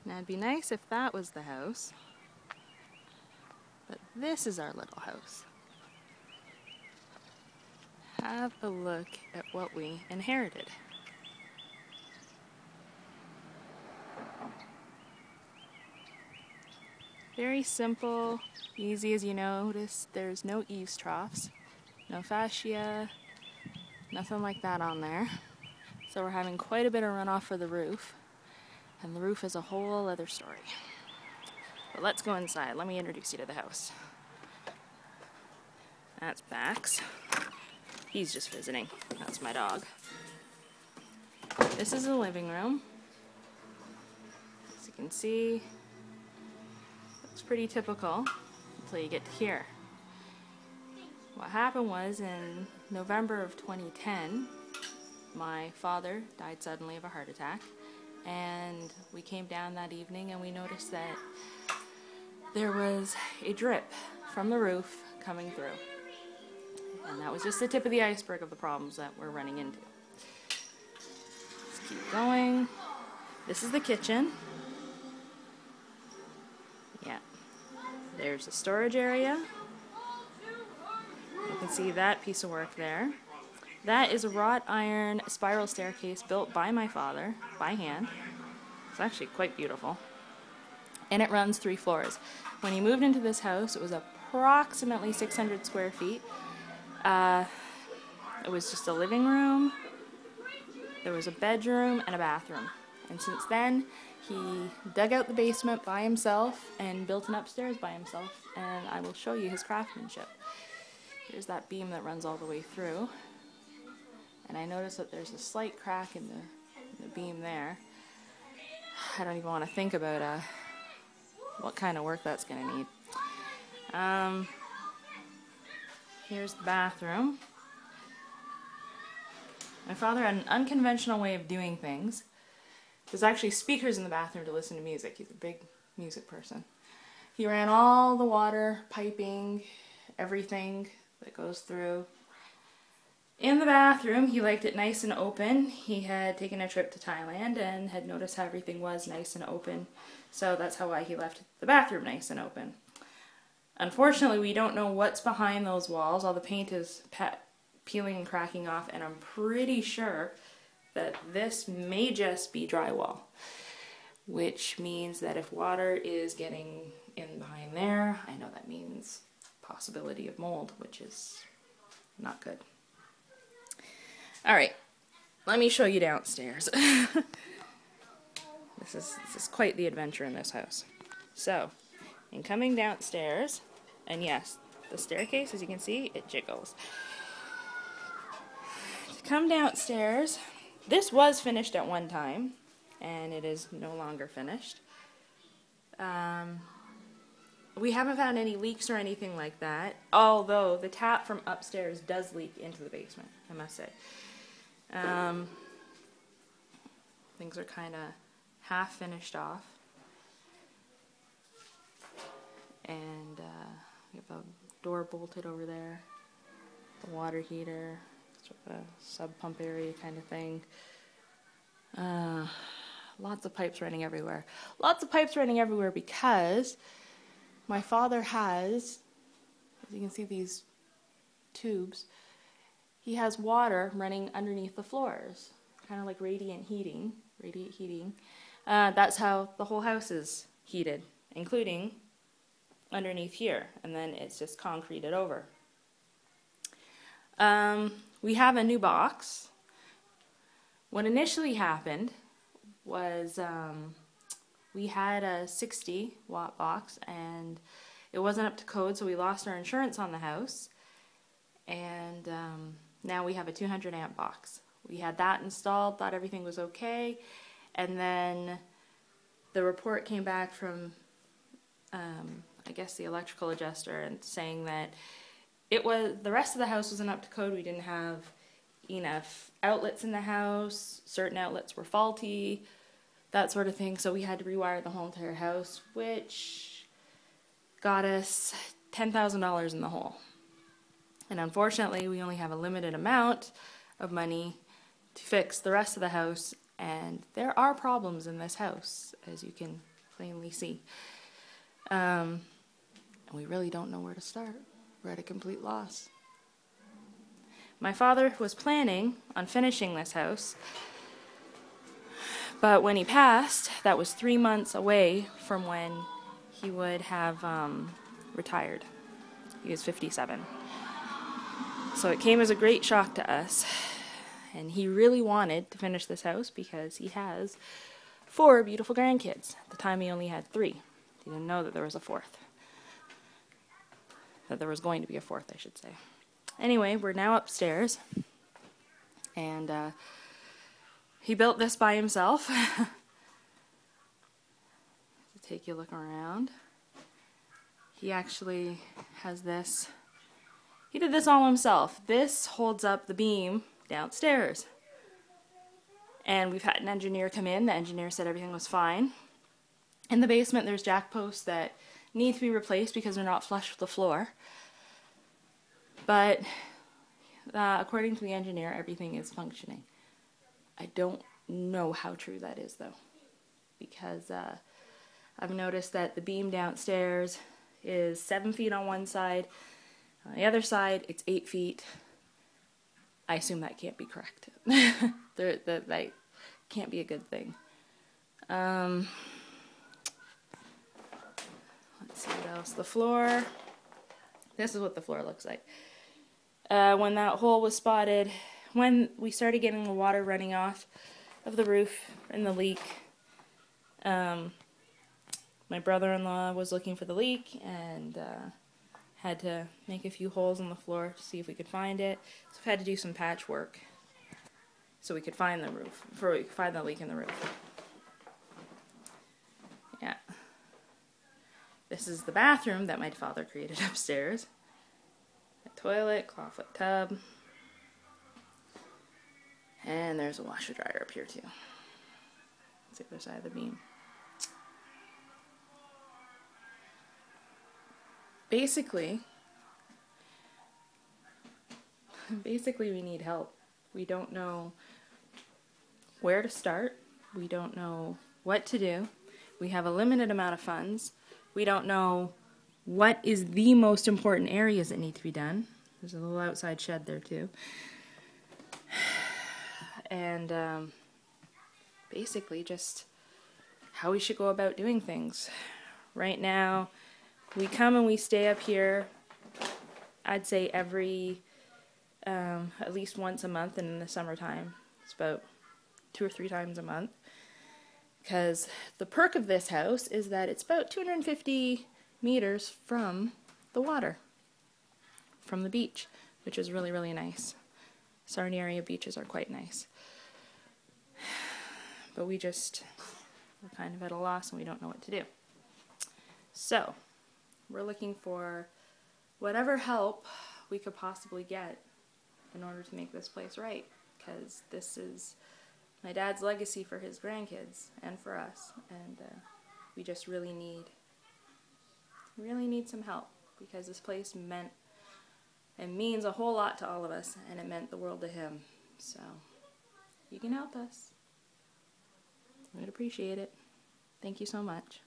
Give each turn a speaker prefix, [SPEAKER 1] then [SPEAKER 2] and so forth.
[SPEAKER 1] Now it'd be nice if that was the house, but this is our little house. Have a look at what we inherited. Very simple, easy as you notice. There's no eaves troughs, no fascia, nothing like that on there. So we're having quite a bit of runoff for the roof, and the roof is a whole other story. But let's go inside. Let me introduce you to the house. That's Bax. He's just visiting. That's my dog. This is the living room. As you can see, it's pretty typical until you get to here. What happened was in November of 2010, my father died suddenly of a heart attack, and we came down that evening and we noticed that there was a drip from the roof coming through. And that was just the tip of the iceberg of the problems that we're running into. Let's keep going. This is the kitchen. Yeah. There's the storage area. You can see that piece of work there. That is a wrought iron spiral staircase built by my father, by hand. It's actually quite beautiful. And it runs 3 floors. When he moved into this house, it was approximately 600 square feet. It was just a living room, there was a bedroom, and a bathroom. And since then, he dug out the basement by himself and built an upstairs by himself, and I will show you his craftsmanship. Here's that beam that runs all the way through, and I notice that there's a slight crack in the beam there. I don't even want to think about what kind of work that's going to need. Here's the bathroom. My father had an unconventional way of doing things. There's actually speakers in the bathroom to listen to music. He's a big music person. He ran all the water, piping, everything that goes through. In the bathroom, he liked it nice and open. He had taken a trip to Thailand and had noticed how everything was nice and open. So that's why he left the bathroom nice and open. Unfortunately, we don't know what's behind those walls. All the paint is peeling and cracking off, and I'm pretty sure that this may just be drywall, which means that if water is getting in behind there, I know that means possibility of mold, which is not good. All right, let me show you downstairs. This is quite the adventure in this house. So, in coming downstairs, and yes, the staircase, as you can see, it jiggles. To come downstairs, this was finished at one time, and it is no longer finished. We haven't found any leaks or anything like that, although the tap from upstairs does leak into the basement, I must say. Things are kind of half finished off. And we have a door bolted over there, the water heater, sort of a sub pump area kind of thing. Lots of pipes running everywhere. Lots of pipes running everywhere because my father has, as you can see these tubes, he has water running underneath the floors, kind of like radiant heating. That's how the whole house is heated, including underneath here, and then it's just concreted over. We have a new box. What initially happened was we had a 60-watt box, and it wasn't up to code, so we lost our insurance on the house, and now we have a 200-amp box. We had that installed, thought everything was okay, and then the report came back from I guess the electrical adjuster, and saying that the rest of the house wasn't up to code. We didn't have enough outlets in the house, certain outlets were faulty, that sort of thing, so we had to rewire the whole entire house, which got us $10,000 in the hole. And unfortunately, we only have a limited amount of money to fix the rest of the house, and there are problems in this house, as you can plainly see. And we really don't know where to start. We're at a complete loss. My father was planning on finishing this house, but when he passed, that was 3 months away from when he would have retired. He was 57. So it came as a great shock to us. And he really wanted to finish this house because he has 4 beautiful grandkids. At the time he only had 3. He didn't know that there was a 4th. That there was going to be a 4th, I should say. Anyway, we're now upstairs. And he built this by himself. To take you a look around. He actually has this. He did this all himself. This holds up the beam downstairs. And we've had an engineer come in. The engineer said everything was fine. In the basement there's jack posts that need to be replaced because they're not flush with the floor. But according to the engineer, everything is functioning. I don't know how true that is though, because I've noticed that the beam downstairs is 7 feet on one side. On the other side, it's 8 feet. I assume that can't be correct. That can't be a good thing. Let's see what else. The floor. This is what the floor looks like. When that hole was spotted, when we started getting the water running off of the roof and the leak, my brother-in-law was looking for the leak and had to make a few holes in the floor to see if we could find it. So we had to do some patchwork so we could find the roof, before we could find the leak in the roof. Yeah. This is the bathroom that my father created upstairs. A toilet, clawfoot tub. And there's a washer dryer up here too. That's the other side of the beam. Basically we need help. We don't know where to start. We don't know what to do. We have a limited amount of funds. We don't know what is the most important areas that need to be done. There's a little outside shed there too. And basically just how we should go about doing things. Right now, we come and we stay up here, I'd say every, at least once a month, and in the summertime, it's about 2 or 3 times a month. Because the perk of this house is that it's about 250 meters from the water, from the beach, which is really, really nice. Sarnia area beaches are quite nice. But we're kind of at a loss and we don't know what to do. So, we're looking for whatever help we could possibly get in order to make this place right. Because this is my dad's legacy for his grandkids and for us. And we just really need some help. Because this place meant and means a whole lot to all of us. And it meant the world to him. So, you can help us. We'd appreciate it. Thank you so much.